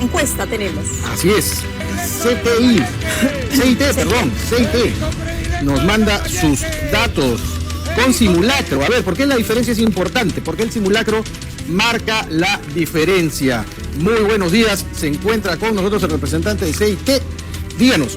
encuesta tenemos. Así es. CIT nos manda sus datos con simulacro. A ver, ¿por qué la diferencia es importante? Porque el simulacro marca la diferencia. Muy buenos días, se encuentra con nosotros el representante de CIT. Díganos,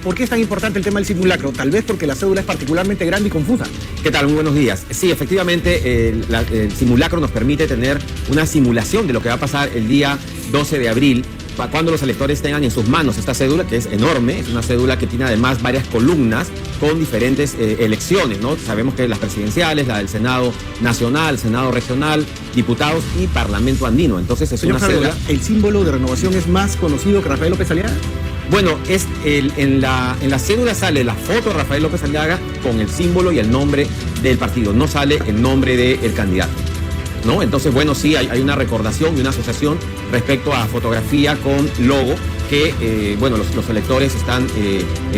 ¿por qué es tan importante el tema del simulacro? Tal vez porque la cédula es particularmente grande y confusa. ¿Qué tal? Muy buenos días. Sí, efectivamente, el simulacro nos permite tener una simulación de lo que va a pasar el día 12 de abril, cuando los electores tengan en sus manos esta cédula, que es enorme, es una cédula que tiene además varias columnas con diferentes elecciones, ¿no? Sabemos que las presidenciales, la del Senado Nacional, Senado Regional, diputados y Parlamento Andino. Entonces es Señor una cédula... ¿El símbolo de Renovación es más conocido que Rafael López Aliaga? Bueno, en la cédula sale la foto de Rafael López Aliaga con el símbolo y el nombre del partido, no sale el nombre del candidato, ¿no? Entonces, bueno, sí, hay una recordación y una asociación respecto a fotografía con logo que, bueno, los electores están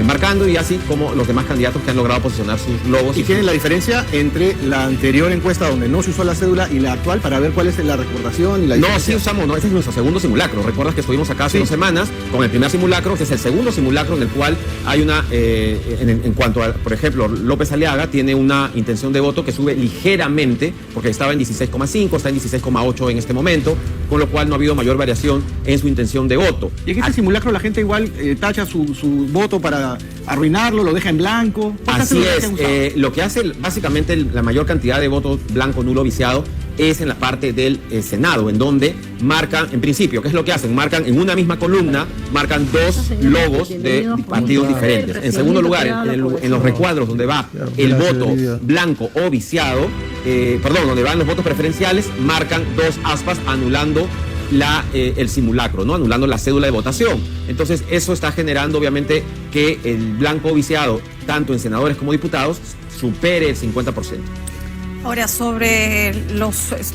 marcando, y así como los demás candidatos que han logrado posicionar sus logos. ¿Y tienen la diferencia entre la anterior encuesta donde no se usó la cédula y la actual para ver cuál es la recordación y la diferencia? No, sí usamos, no, este es nuestro segundo simulacro. Recuerdas que estuvimos acá hace 2 semanas con el primer simulacro, que es el segundo simulacro en el cual hay una, en cuanto a, por ejemplo, López Aliaga tiene una intención de voto que sube ligeramente, porque estaba en 16,5, está en 16,8 en este momento, con lo cual no ha habido mayor variación en su intención de voto. Y en este simulacro la gente igual tacha su voto para arruinarlo, lo deja en blanco. Así es, lo que hace básicamente la mayor cantidad de votos blanco, nulo, viciado es en la parte del Senado, en donde marcan, en principio, ¿qué es lo que hacen? Marcan en una misma columna, marcan 2 logos de partidos diferentes. En segundo lugar, en los recuadros donde va el voto blanco o viciado, donde van los votos preferenciales, marcan 2 aspas anulando el simulacro, ¿no? Anulando la cédula de votación. Entonces eso está generando obviamente que el blanco o viciado, tanto en senadores como diputados, supere el 50%. Ahora,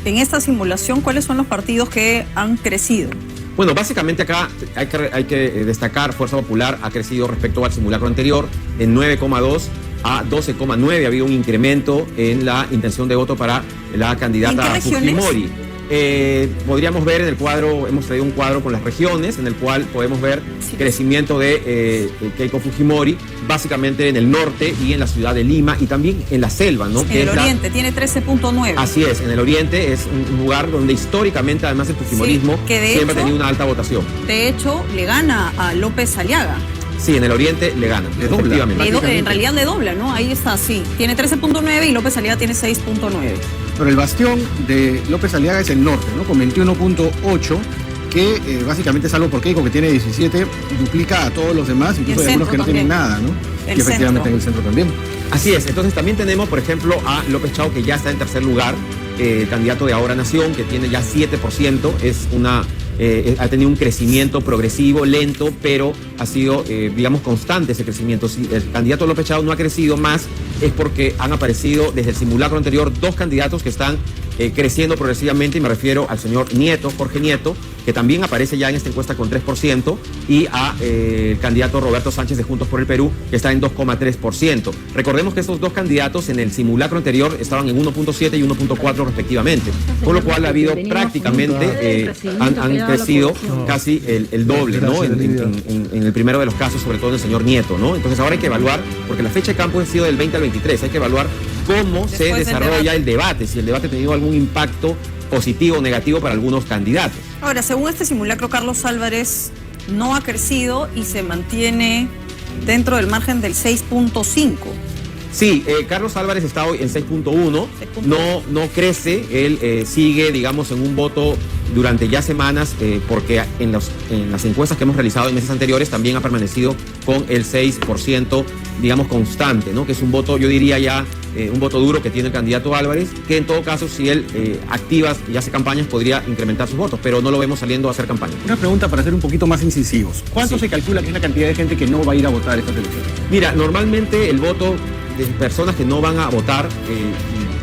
en esta simulación, ¿cuáles son los partidos que han crecido? Bueno, básicamente acá hay que destacar, Fuerza Popular ha crecido respecto al simulacro anterior en 9,2 a 12,9. Ha habido un incremento en la intención de voto para la candidata Fujimori. Podríamos ver en el cuadro, hemos traído un cuadro con las regiones en el cual podemos ver crecimiento de Keiko Fujimori, básicamente en el norte y en la ciudad de Lima, y también en la selva, ¿no? En el oriente tiene 13,9. Así es, en el oriente es un lugar donde históricamente además el fujimorismo siempre ha tenido una alta votación. De hecho, le gana a López Aliaga. Sí, en el oriente le gana, efectivamente. En realidad le dobla, ¿no? Ahí está, sí. Tiene 13,9 y López Aliaga tiene 6,9. Pero el bastión de López Aliaga es el norte, ¿no? Con 21,8, que básicamente, salvo por Keiko, que tiene 17, duplica a todos los demás, incluso hay algunos que no tienen nada, ¿no? Y efectivamente en el centro también. Así es, entonces también tenemos, por ejemplo, a López Chao, que ya está en tercer lugar, candidato de Ahora Nación, que tiene ya 7%, ha tenido un crecimiento progresivo, lento, pero ha sido, digamos, constante ese crecimiento. Si el candidato López Chao no ha crecido más, es porque han aparecido desde el simulacro anterior 2 candidatos que están creciendo progresivamente, y me refiero al señor Nieto, Jorge Nieto, que también aparece ya en esta encuesta con 3%, y a el candidato Roberto Sánchez de Juntos por el Perú, que está en 2,3%. Recordemos que estos 2 candidatos en el simulacro anterior estaban en 1,7 y 1,4 respectivamente, con lo cual ha habido prácticamente, han crecido casi el doble, ¿no? En el primero de los casos, sobre todo el señor Nieto, ¿no? Entonces ahora hay que evaluar, porque la fecha de campo ha sido del 20 al 23, hay que evaluar cómo se desarrolla el debate, si el debate ha tenido algún impacto positivo o negativo para algunos candidatos. Ahora, según este simulacro, Carlos Álvarez no ha crecido y se mantiene dentro del margen del 6,5. Sí, Carlos Álvarez está hoy en 6,1, no crece, él sigue, digamos, en un voto durante ya semanas, porque en las encuestas que hemos realizado en meses anteriores también ha permanecido con el 6%, digamos, constante, ¿no? Que es un voto, yo diría ya, un voto duro que tiene el candidato Álvarez, que en todo caso, si él activa y hace campañas, podría incrementar sus votos, pero no lo vemos saliendo a hacer campaña. Una pregunta para ser un poquito más incisivos. ¿Cuánto se calcula que es la cantidad de gente que no va a ir a votar estas elecciones? Mira, normalmente el voto de personas que no van a votar,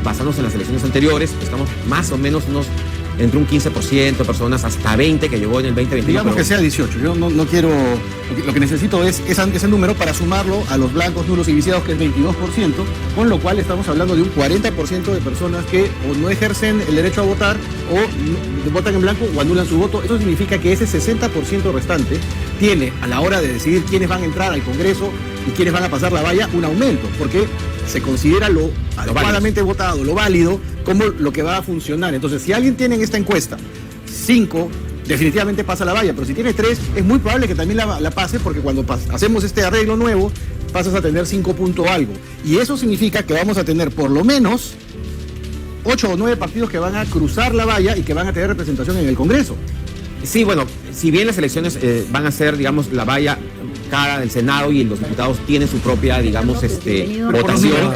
basándose en las elecciones anteriores, estamos más o menos unos entre un 15% de personas hasta 20% que llegó en el 2021. Digamos que sea 18. Yo no quiero... Lo que necesito es ese número para sumarlo a los blancos, nulos y viciados, que es 22%, con lo cual estamos hablando de un 40% de personas que o no ejercen el derecho a votar o votan en blanco o anulan su voto. Eso significa que ese 60% restante tiene, a la hora de decidir quiénes van a entrar al Congreso y quiénes van a pasar la valla, un aumento, porque se considera lo adecuadamente votado, lo válido, como lo que va a funcionar. Entonces, si alguien tiene en esta encuesta 5, definitivamente pasa la valla, pero si tiene 3, es muy probable que también la pase, porque cuando hacemos este arreglo nuevo, pasas a tener 5 punto algo. Y eso significa que vamos a tener por lo menos 8 o 9 partidos que van a cruzar la valla y que van a tener representación en el Congreso. Sí, bueno, si bien las elecciones van a ser, digamos, la valla cara del Senado y los diputados tienen su propia, digamos, votación,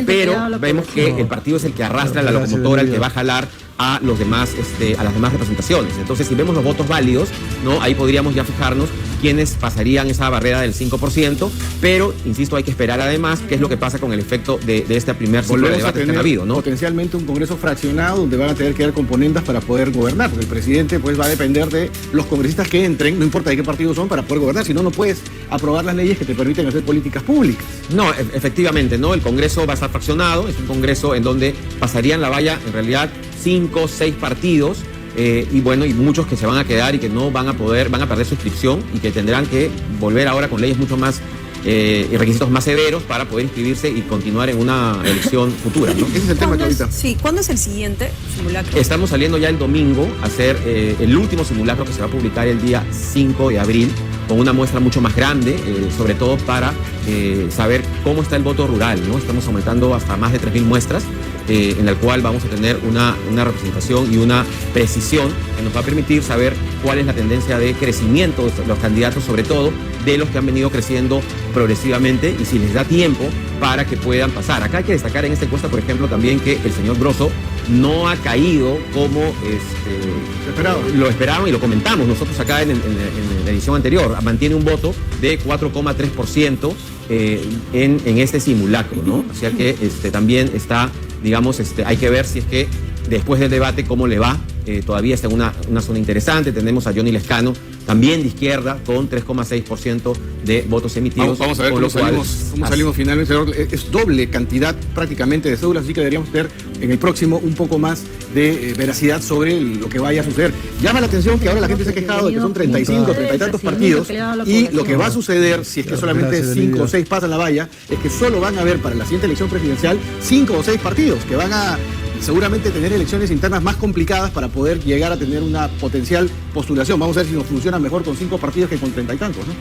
pero vemos que el partido es el que arrastra la locomotora, el que va a jalar a los demás, a las demás representaciones. Entonces, si vemos los votos válidos, ¿no? Ahí podríamos ya fijarnos quiénes pasarían esa barrera del 5%, pero, insisto, hay que esperar además qué es lo que pasa con el efecto de este primer ciclo de debates que han habido, ¿no? Potencialmente un Congreso fraccionado donde van a tener que dar componendas para poder gobernar, porque el presidente pues va a depender de los congresistas que entren, no importa de qué partido son, para poder gobernar, si no, no puedes aprobar las leyes que te permiten hacer políticas públicas. No, efectivamente, ¿no? El Congreso va a estar fraccionado, es un Congreso en donde pasarían la valla, en realidad, 5 o 6 partidos, y bueno, y muchos que se van a quedar y que no van a perder su inscripción y que tendrán que volver ahora con leyes mucho más y requisitos más severos para poder inscribirse y continuar en una elección futura, ¿no? Ese es el tema que ahorita. Sí, ¿cuándo es el siguiente simulacro? Estamos saliendo ya el domingo a hacer el último simulacro que se va a publicar el día 5 de abril, con una muestra mucho más grande, sobre todo para saber cómo está el voto rural, ¿no? Estamos aumentando hasta más de 3.000 muestras, en la cual vamos a tener una representación y una precisión que nos va a permitir saber cuál es la tendencia de crecimiento de los candidatos, sobre todo de los que han venido creciendo progresivamente, y si les da tiempo para que puedan pasar. Acá hay que destacar en esta encuesta, por ejemplo, también que el señor Grosso no ha caído como lo esperaban y lo comentamos nosotros acá en la edición anterior. Mantiene un voto de 4,3% en este simulacro, ¿no? O sea que también está, digamos, hay que ver si es que después del debate cómo le va. Todavía está en una zona interesante. Tenemos a Johnny Lescano, también de izquierda, con 3,6% de votos emitidos. Vamos a ver cómo salimos finalmente. Es doble cantidad prácticamente de cédulas, así que deberíamos tener en el próximo un poco más de veracidad sobre lo que vaya a suceder. Llama la atención que ahora la gente se ha quejado de que son 35, 30 y tantos partidos, y lo que va a suceder, si es que solamente 5 o 6 pasan la valla, es que solo van a haber para la siguiente elección presidencial 5 o 6 partidos que van a seguramente tener elecciones internas más complicadas para poder llegar a tener una potencial postulación. Vamos a ver si nos funciona mejor con 5 partidos que con 30 y tantos, ¿no?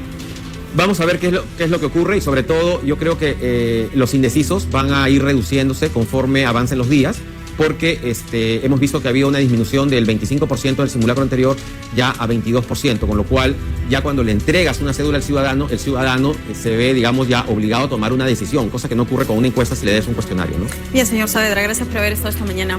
Vamos a ver qué es lo que ocurre, y sobre todo yo creo que los indecisos van a ir reduciéndose conforme avancen los días, porque hemos visto que había una disminución del 25% del simulacro anterior ya a 22%, con lo cual ya cuando le entregas una cédula al ciudadano, el ciudadano se ve, digamos, ya obligado a tomar una decisión, cosa que no ocurre con una encuesta si le des un cuestionario, ¿no? Bien, señor Saavedra, gracias por haber estado esta mañana.